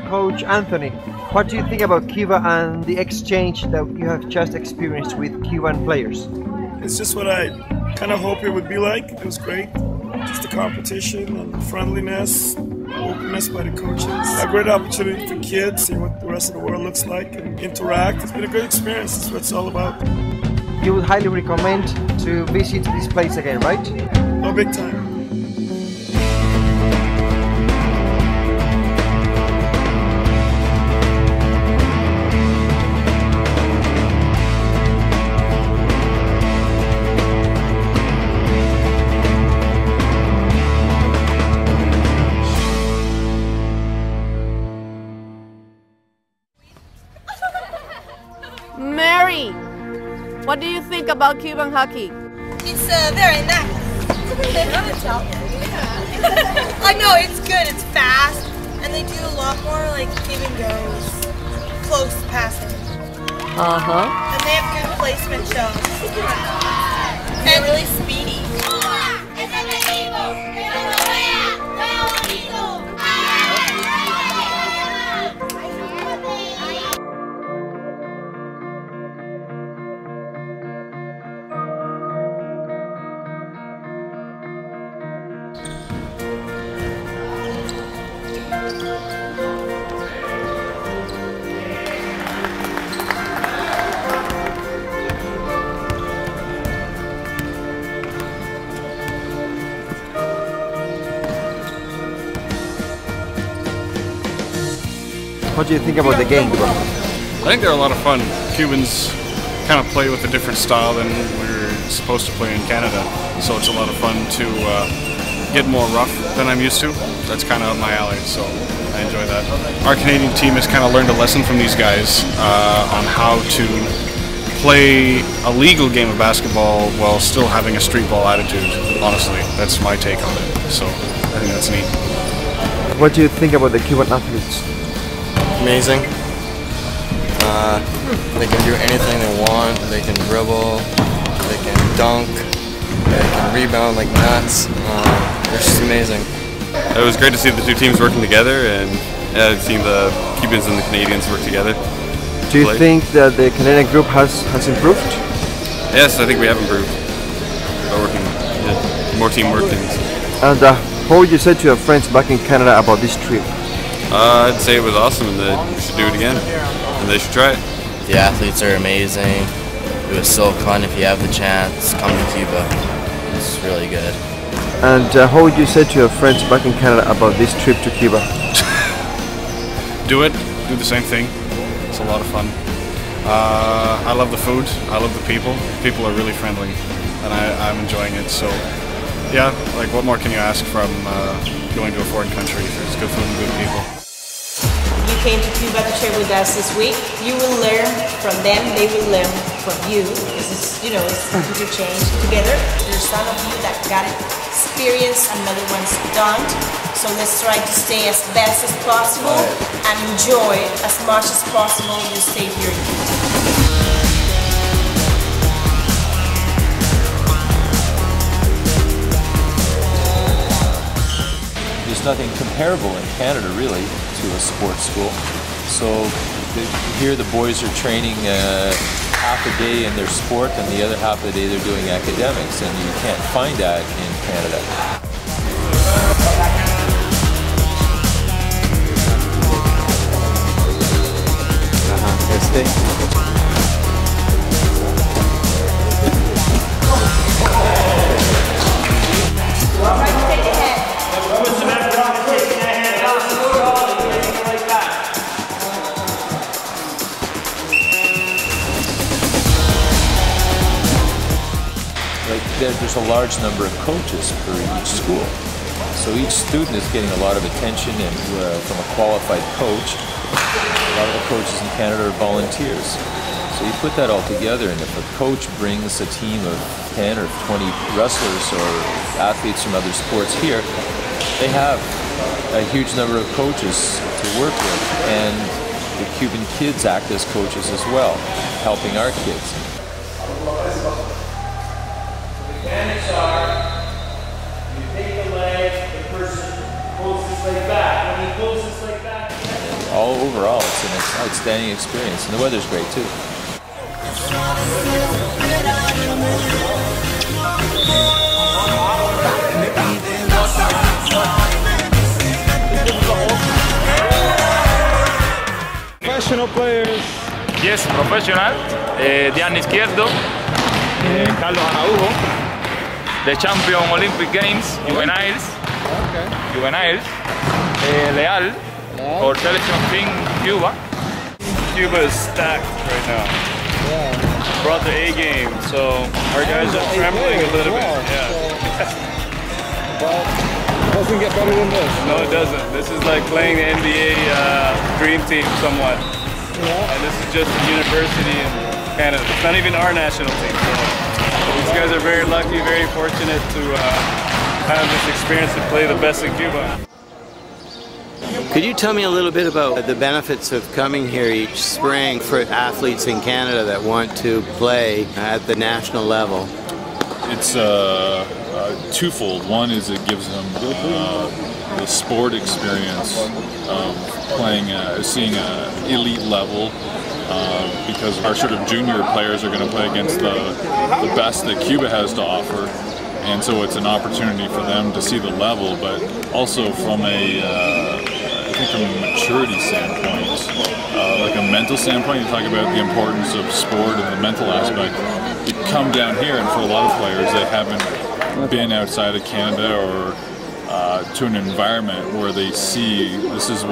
Coach Anthony, what do you think about Cuba and the exchange that you have just experienced with Cuban players? It's just what I kind of hoped it would be like. It was great. Just the competition and friendliness, openness by the coaches. A great opportunity for kids to see what the rest of the world looks like and interact. It's been a great experience. That's what it's all about. You would highly recommend to visit this place again, right? Oh, big time. Mary, what do you think about Cuban hockey? It's very nice. I know, it's good, it's fast, and they do a lot more like give and goes, close passing. And they have good placement shows. And really speedy. What do you think about the game, Cuba? I think they're a lot of fun. Cubans kind of play with a different style than we're supposed to play in Canada, so it's a lot of fun to get more rough than I'm used to. That's kind of up my alley, so I enjoy that. Our Canadian team has kind of learned a lesson from these guys on how to play a legal game of basketball while still having a street ball attitude. Honestly, that's my take on it, so I think that's neat. What do you think about the Cuban athletes? Amazing. They can do anything they want. They can dribble, they can dunk, they can rebound like nuts. They're just amazing. It was great to see the two teams working together, and seeing the Cubans and the Canadians work together. Do you think that the Canadian group has improved? Yes, I think we have improved by working, more teamwork. And what would you say to your friends back in Canada about this trip? I'd say it was awesome and that we should do it again, and they should try it. The athletes are amazing. It was so fun. If you have the chance, come to Cuba. It's really good. And what would you say to your friends back in Canada about this trip to Cuba? Do it. Do the same thing. It's a lot of fun. I love the food. I love the people. People are really friendly, and I'm enjoying it. So, yeah, like what more can you ask from going to a foreign country? There's good food and good people. You came to Cuba to share with us this week. You will learn from them. They will learn from you. This is, it's interchange together. There's some of you that got experience and other ones don't. So let's try to stay as best as possible and enjoy as much as possible your stay here in Cuba. There's nothing comparable in Canada really to a sports school. So here the boys are training half a day in their sport and the other half of the day they're doing academics, and you can't find that in Canada. There's a large number of coaches for each school. So each student is getting a lot of attention and from a qualified coach. A lot of the coaches in Canada are volunteers. So you put that all together, and if a coach brings a team of 10 or 20 wrestlers or athletes from other sports here, they have a huge number of coaches to work with. And the Cuban kids act as coaches as well, helping our kids. Mechanics are, you take the leg, the person pulls this leg back. When he pulls this leg back, all outstanding experience, and the weather's great too. Professional players. Yes, professional. Diane Izquierdo, Carlos Araujo, the champion Olympic Games, juveniles. Okay. Juveniles. Leal, for selection team Cuba. Cuba is stacked right now. Yeah. Brought the A game, so our guys are trembling a little bit. Yeah. But it doesn't get better than this. No, it doesn't. This is like playing the NBA dream team somewhat. Yeah. And this is just a university in Canada. It's not even our national team. So these guys are very lucky, very fortunate to have this experience to play the best in Cuba. Could you tell me a little bit about the benefits of coming here each spring for athletes in Canada that want to play at the national level? It's twofold. One is it gives them the sport experience of playing, seeing an elite level, because our sort of junior players are going to play against the best that Cuba has to offer. And so it's an opportunity for them to see the level, but also from I think from a maturity standpoint, like a mental standpoint, you talk about the importance of sport and the mental aspect. You come down here, and for a lot of players, they haven't been outside of Canada or to an environment where they see this is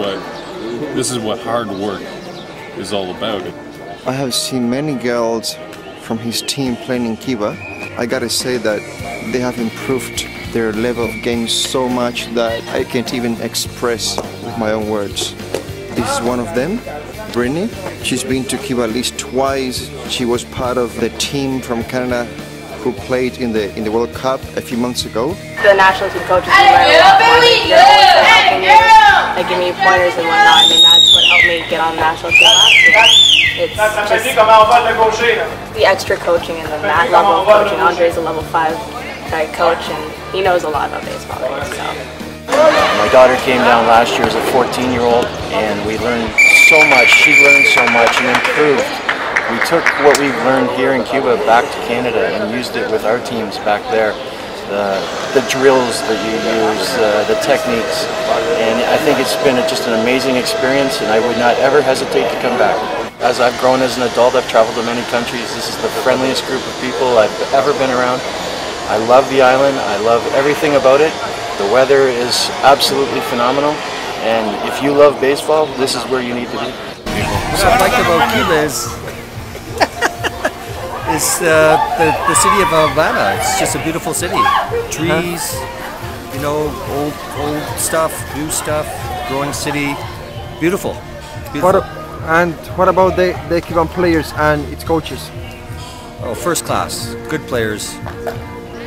what hard work is all about. I have seen many girls from his team playing in Cuba. I gotta say that they have improved their level of game so much that I can't even express with my own words. This is one of them, Brittany. She's been to Cuba at least twice. She was part of the team from Canada who played in the World Cup a few months ago. The national team coaches are like give me pointers and whatnot. I mean, that's what helped me get on the national team last year. It's just the extra coaching and the mat level of coaching. Andre's a level 5 guy coach, and he knows a lot about baseball. Right? So. My daughter came down last year as a 14-year-old, and we learned so much. She learned so much and improved. We took what we've learned here in Cuba back to Canada and used it with our teams back there. The drills that you use, the techniques, and I think it's been just an amazing experience, and I would not ever hesitate to come back. As I've grown as an adult, I've traveled to many countries. This is the friendliest group of people I've ever been around. I love the island. I love everything about it. The weather is absolutely phenomenal, and if you love baseball, this is where you need to be. What I like about Cuba is the city of Havana. It's just a beautiful city. Trees, you know, old stuff, new stuff, growing city. Beautiful. Beautiful. What about the Cuban players and its coaches? Oh, first class. Good players,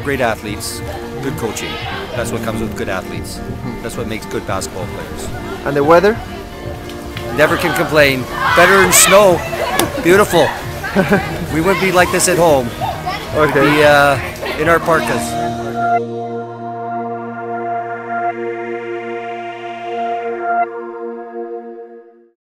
great athletes, good coaching. That's what comes with good athletes. That's what makes good basketball players. And the weather? Never can complain. Better than snow. Beautiful. We wouldn't be like this at home. Okay. We'd be in our parkas.